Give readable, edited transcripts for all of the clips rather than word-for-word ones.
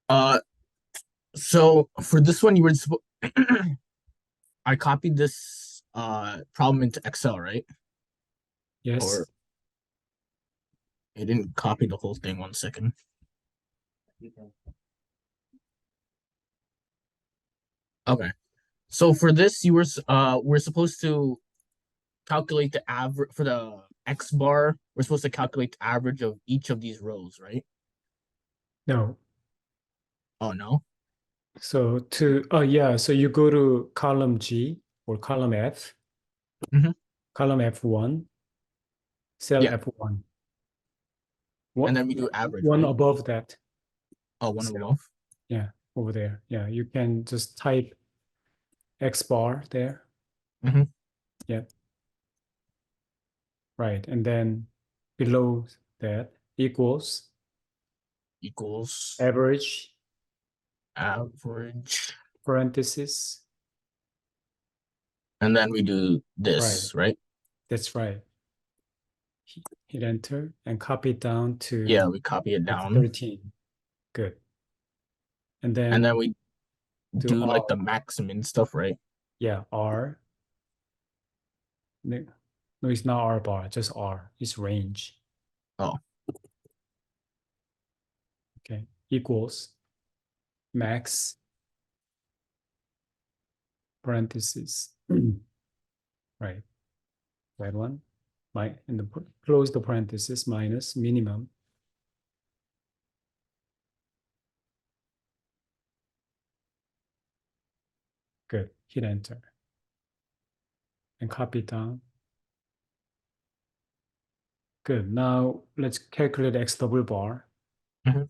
Uh, so for this one, you were supposed. I copied this problem into Excel, right? Or Yes. it didn't copy the whole thing. 1 second. Okay. So for this, we're supposed to calculate the average for the X bar. We're supposed to calculate the average of each of these rows, right? No. Oh no. So you go to column G or column F, Mm-hmm. column F1, cell Yeah. F1. And What then we do average, one right? above that Oh, one cell? above. Yeah, over there. Yeah, you can just type X bar there. Mm-hmm. Yeah, right. And then below that equals Equals average average. parenthesis. And then we do Right. this, right? That's right. Hit enter and copy it down Yeah, to we copy it down. F13. Good. And And then then we do do like the R. max and min stuff, right? Yeah, R. No, no, it's not R bar, just R. It's range. Oh, Okay. Equals max parentheses. Right. That one. And close the parenthesis minus minimum. Good. Hit enter. And copy it down. Good. Now let's calculate X double bar. mhm.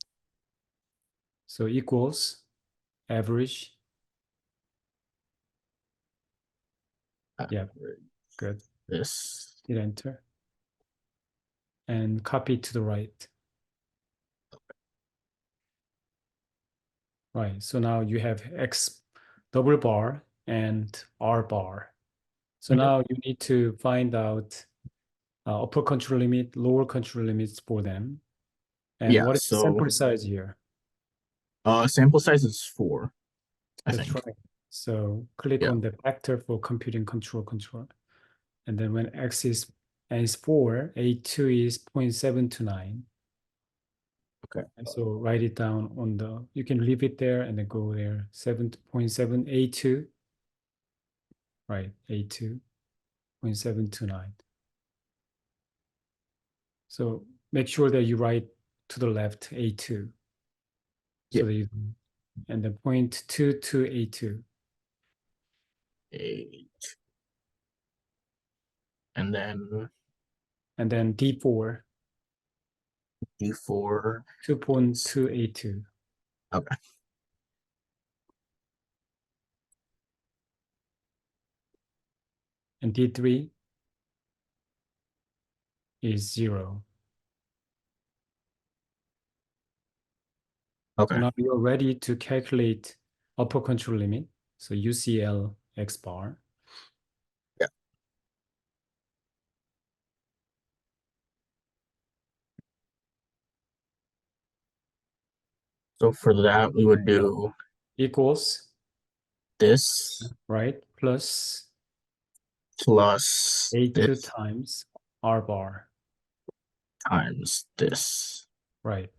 So equals average. Yeah, good. This. Hit enter. And copy to the right. Right. So now you have X double bar and R bar. So Mhm. now you need to find out upper control limit, lower control limits for them. And Yeah, what is the so sample size here? sample size is 4, I That's think. right. So click Yeah. on the factor for computing control. And then when X is N is 4, A2 is 0.729. Okay. And so write it down on you can leave it there and then go there, 7.7 A2, right, A2, 0.729. So make sure that you write to the left A2. Yeah. So that you, and then 0.22 A2. 8. And then And then D4, D4. 2.2 A2. Okay. And D3 is 0. So Okay. now you're ready to calculate upper control limit. So UCL X bar. Yeah. So for that, we would do Equals, this right, plus plus A2 this times R bar. times this. Right.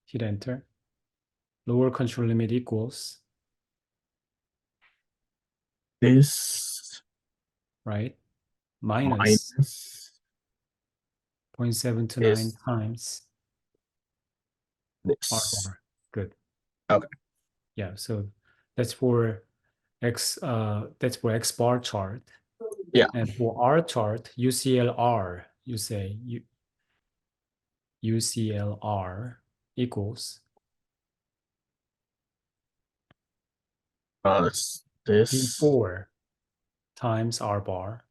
Hit enter. Lower control limit equals, This right, minus minus 0.729 this. times R This. bar. Good. Okay. Yeah, so that's for X bar chart. Yeah. And for R chart, UCLR, you say UCLR equals This. D4 times R bar,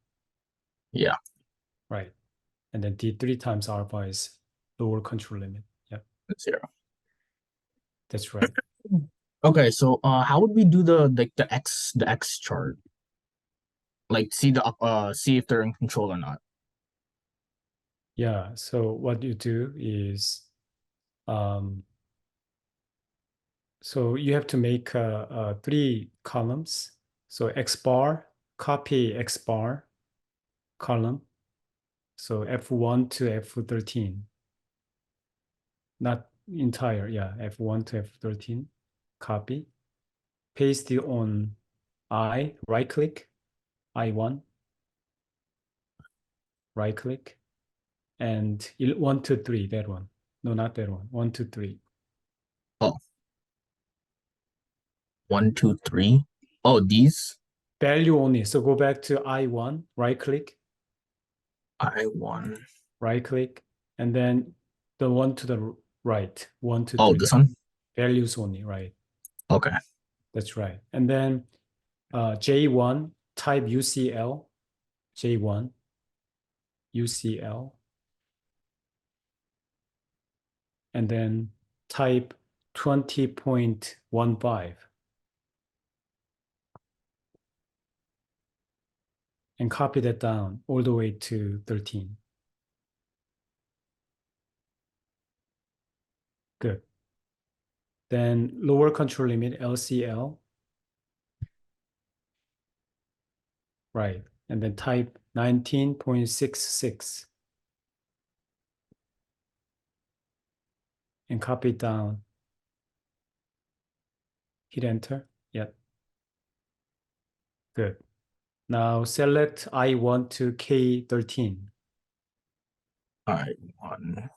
Yeah. right? And then D3 times R bar is lower control limit. Yep, 0. that's right. Okay, so how would we do the X chart? Like see if they're in control or not. Yeah, so what you do is um, So you have to make three columns. So X bar, copy X bar column. So F1 to F13. Not entire, yeah, F1 to F13. Copy. Paste it on I, right click, I1, right click, and 1 to 3, that one. No, not that one. 1 to 3. Oh, 1, 2, 3. Oh, these Value only. So go back to I1, I1. right click, and then the one to the right, 1 to Oh, 3. this one. Values only, right? Okay. That's right. And then J1, type UCL, J1, UCL, and then type 20.15 and copy that down all the way to 13. Good. Then lower control limit, LCL, right? And then type 19.66 and copy it down. Hit enter. Yep. Good. Now select I1 to K13 I1.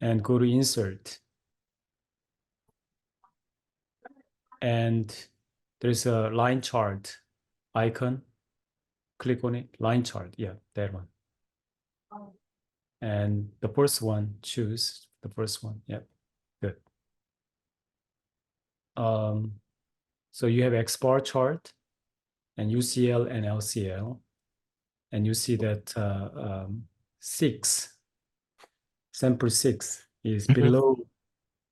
and go to insert. And there's a line chart icon. Click on it. Line chart. Yeah, that one. And the first one, choose the first one. Yep. Good. So you have X bar chart and UCL and LCL. And you see that 6, sample 6 is Mhm.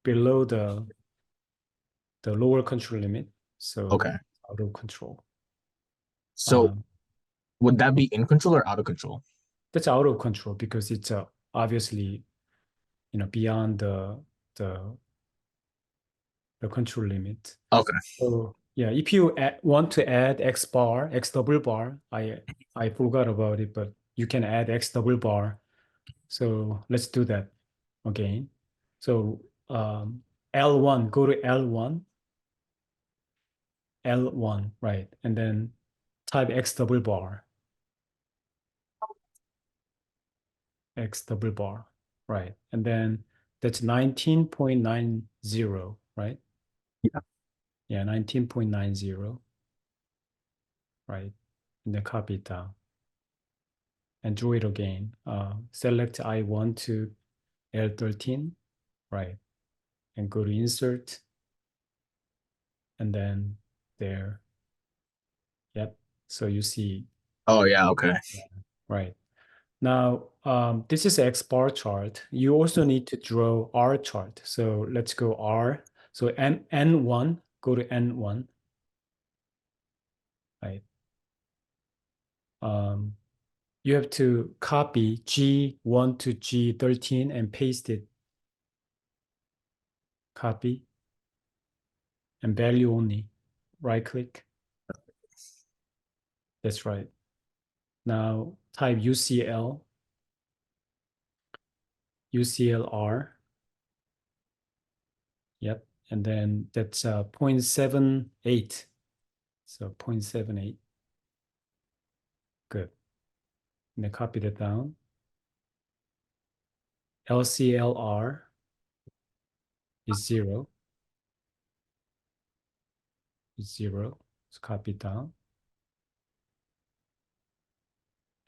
below the lower control limit. So Okay. out of control. So Um, would that be in control or out of control? that's out of control because it's obviously beyond the the control limit. Okay. So yeah, if you want to add X bar, X double bar, I forgot about it, but you can add X double bar. So let's do that again. So L1, go to L1, L1, right, and then type X double bar, X double bar, right, and then that's 19.90, right? Yeah. Yeah, 19.90, right? And then copy it down and draw it again. Select I1 to L13, right? And go to insert and then there. Yep. So you see, Oh yeah, okay. right. Now, this is X bar chart. You also need to draw R chart. So let's go R. So N1, go to N1, right? Um, you have to copy G1 to G13 and paste it. Copy and value only. Right click. That's right. Now type UCL, UCLR. Yep. And then that's 0.78. So 0.78. Good. And then copy that down. LCLR is 0. Is 0. So copy it down.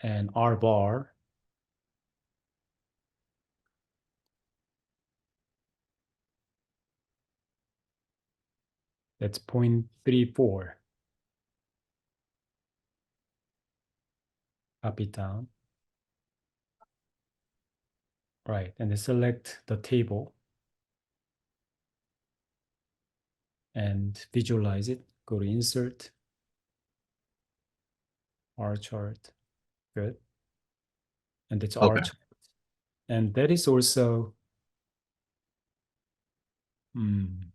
And R bar, that's 0.34. Copy it down. Right. And then select the table and visualize it. Go to insert, R chart. Good. And it's R Okay. chart. And that is also Mm.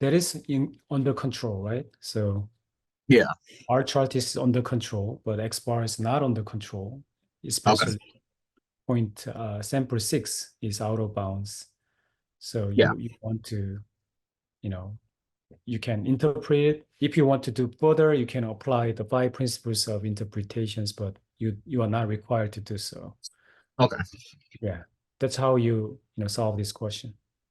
That is in under control, right? So Yeah. R chart is under control, but X bar is not under control, Okay. especially point sample 6 is out of bounds. So Yeah. you want to, you know, you can interpret it. If you want to do further, you can apply the 5 principles of interpretations, but you are not required to do so. Okay. Yeah, that's how you solve this question.